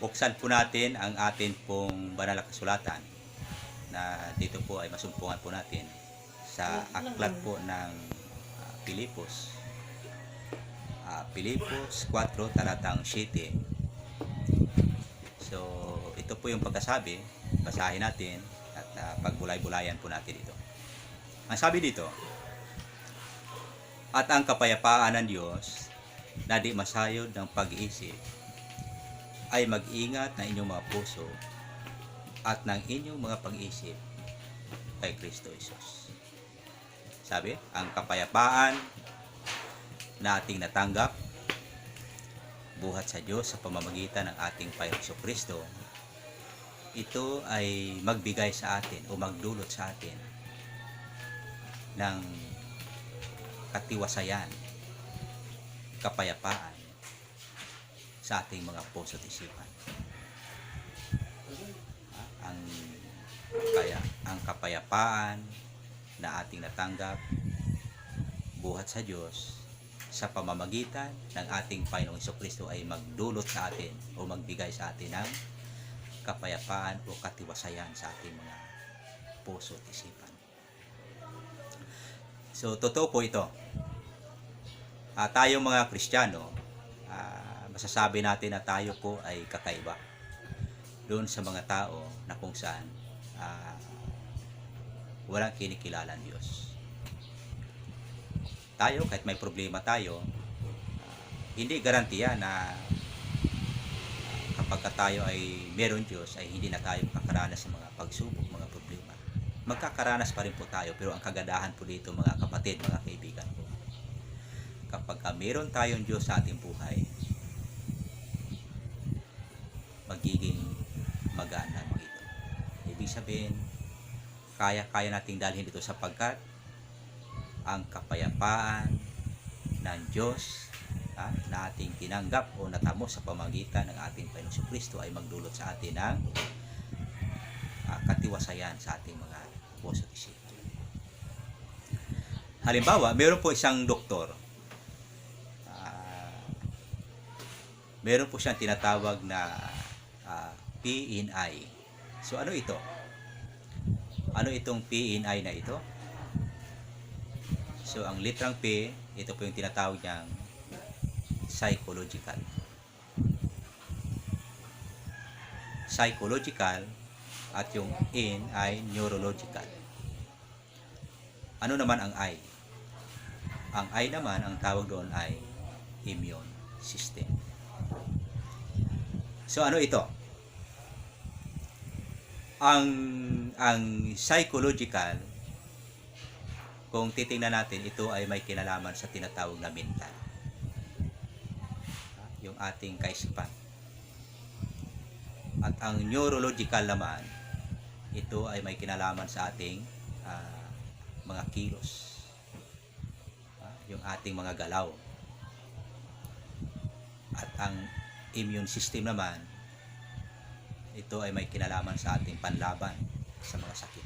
Buksan po natin ang atin pong banal na kasulatan na dito po ay masumpungan po natin sa aklat po ng Pilipos. Pilipos 4 talatang 7. So, ito po yung pagkasabi. Basahin natin at pagbulay-bulayan po natin ito. Ang sabi dito, at ang kapayapaan ng Diyos na di masayod ng pag-iisip ay mag-ingat ng inyong mga puso at ng inyong mga pag-isip kay Kristo Jesus. Sabi, ang kapayapaan na ating natanggap buhat sa Diyos sa pamamagitan ng ating Panginoong Kristo, ito ay magbigay sa atin o magdulot sa atin ng katiwasayan, kapayapaan sa ating mga puso at isipan. Ang kapayapaan na ating natanggap buhat sa Diyos sa pamamagitan ng ating Panginoong Kristo ay magdulot sa atin o magbigay sa atin ng kapayapaan o katiwasayan sa ating mga puso at isipan. So, totoo po ito. Tayong mga Kristiyano, masasabi natin na tayo po ay kakaiba doon sa mga tao na kung saan walang kinikilala ang Diyos. Tayo, kahit may problema tayo, hindi garantiya na kapag tayo ay meron Diyos ay hindi na tayo makakaranas ng mga pagsubok, mga problema. Magkakaranas pa rin po tayo, pero ang kagandahan po dito mga kapatid, mga kaibigan ko, kapag meron tayong Diyos sa ating buhay, magiging maganda mo ito. Ibig sabihin, kaya-kaya nating dalhin ito sapagkat ang kapayapaan ng Diyos na ating tinanggap o natamo sa pamagitan ng ating Panginoong Kristo ay magdulot sa atin ng katiwasayan sa ating mga puso at isipan. Halimbawa, meron po isang doktor. Meron po siyang tinatawag na PNI. So, ano ito? Ano itong PNI na ito? So, ang litrang P, ito po yung tinatawag niyang psychological. Psychological at yung N ay neurological. Ano naman ang I? Ang I naman, ang tawag doon ay immune system. So, ano ito? Ang psychological, kung titingnan natin, ito ay may kinalaman sa tinatawag na mental. Yung ating kaisipan. At ang neurological naman, ito ay may kinalaman sa ating mga kilos. Yung ating mga galaw. At ang immune system naman, ito ay may kinalaman sa ating panlaban sa mga sakit.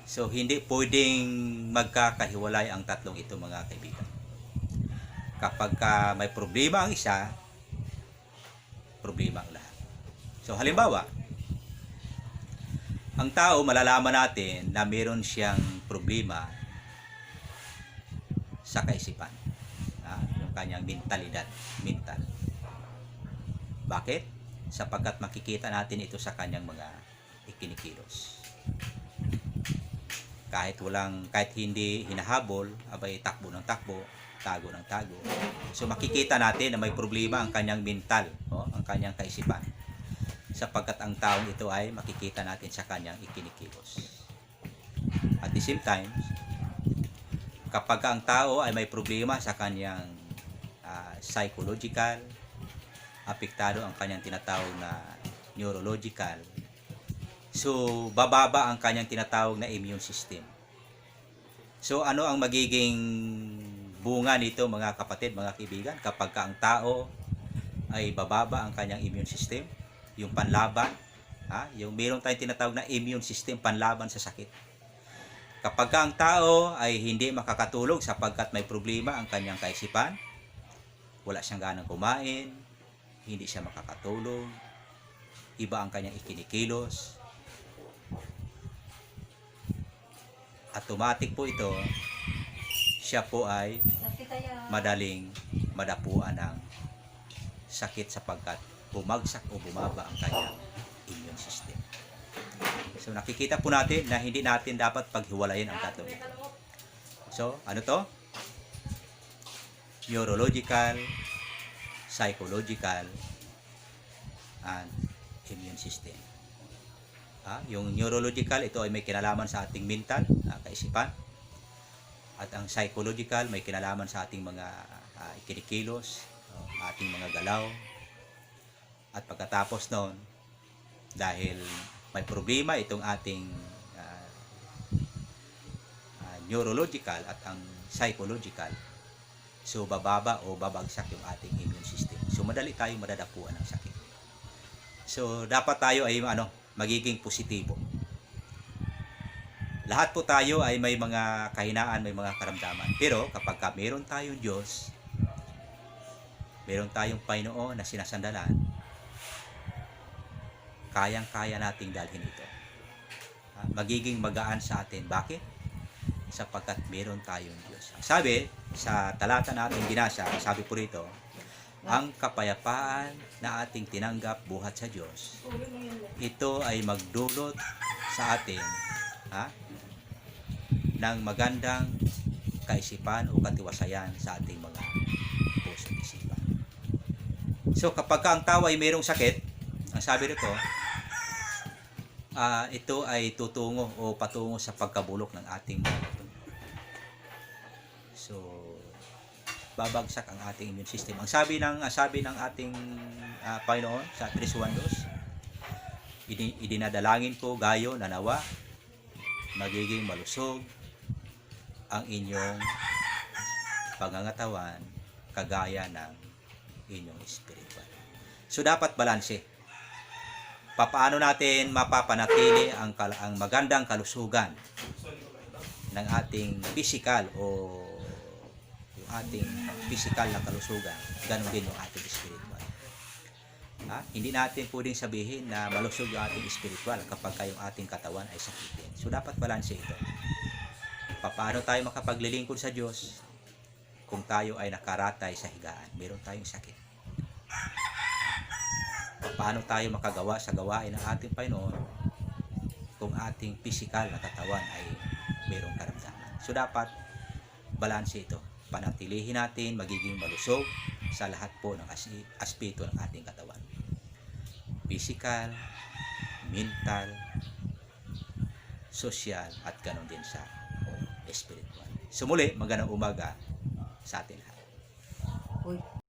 So, hindi pwedeng magkakahiwalay ang tatlong ito mga kaibigan. Kapag may problema ang isa, problema ang lahat. So, halimbawa, ang tao, malalaman natin na meron siyang problema sa kaisipan. Yung kanyang mentalidad. Mental. Bakit? Sapagkat makikita natin ito sa kanyang mga ikinikilos. Kahit hindi hinahabol, abay takbo ng takbo, tago ng tago. So makikita natin na may problema ang kanyang mental, ang kanyang kaisipan. Sapagkat ang taong ito ay makikita natin sa kanyang ikinikilos. At the same time, kapag ang tao ay may problema sa kanyang psychological, apektado ang kanyang tinatawag na neurological, so bababa ang kanyang tinatawag na immune system. So ano ang magiging bunga nito mga kapatid, mga kaibigan, kapag ang tao ay bababa ang kanyang immune system, yung panlaban, yung meron tayong tinatawag na immune system, panlaban sa sakit. Kapag ang tao ay hindi makakatulog sapagkat may problema ang kanyang kaisipan, wala siyang ganang kumain, hindi siya makakatulog, iba ang kanyang ikinikilos. Automatic po ito, siya po ay madaling madapuan ng sakit sapagkat bumagsak o bumaba ang kanyang immune system. So nakikita po natin na hindi natin dapat paghiwalayin ang tatlong ito. So ano to? Neurological, psychological, and immune system. Yung neurological, ito ay may kinalaman sa ating mental, kaisipan. At ang psychological, may kinalaman sa ating mga ikinikilos, ating mga galaw. At pagkatapos noon, dahil may problema itong ating neurological at ang psychological, so bababa o babagsak yung ating immune system. So madali tayong madadapuan ng sakit. So dapat tayo ay magiging positibo. Lahat po tayo ay may mga kahinaan, may mga karamdaman. Pero kapag meron tayong Diyos, meron tayong Panginoon na sinasandalan, kayang-kaya nating dalhin ito. Magiging magaan sa atin. Bakit? Sapagkat meron tayong Diyos. Sabi sa talata na ating binasa, sabi po rito, ang kapayapaan na ating tinanggap buhat sa Diyos, ito ay magdulot sa atin ng magandang kaisipan o katiwasayan sa ating mga puso at isipan. So kapag ang tao ay mayroong sakit, ang sabi rito, ito ay tutungo o patungo sa pagkabulok ng ating mga bato. So babagsak ang ating immune system. Ang sabi ng ating Panginoon sa 3:1-2, idinadalangin ko gayo na nawa magiging malusog ang inyong pangangatawan kagaya ng inyong spiritual. So dapat balanse. Paano natin mapapanatili ang magandang kalusugan ng ating physical o ating physical na kalusugan, ganun din yung ating spiritual. Hindi natin pwedeng sabihin na malusog yung ating spiritual kapag yung ating katawan ay sakitin. So dapat balanse ito. Paano tayo makapaglilingkod sa Diyos kung tayo ay nakaratay sa higaan, meron tayong sakit? Paano tayo makagawa sa gawain ng ating Panginoon kung ating physical na katawan ay merong karamdaman? So dapat balanse ito. Panatilihin natin magiging malusog sa lahat po ng aspeto ng ating katawan. Physical, mental, social, at ganoon din sa spiritual. So muli, magandang umaga sa atin lahat.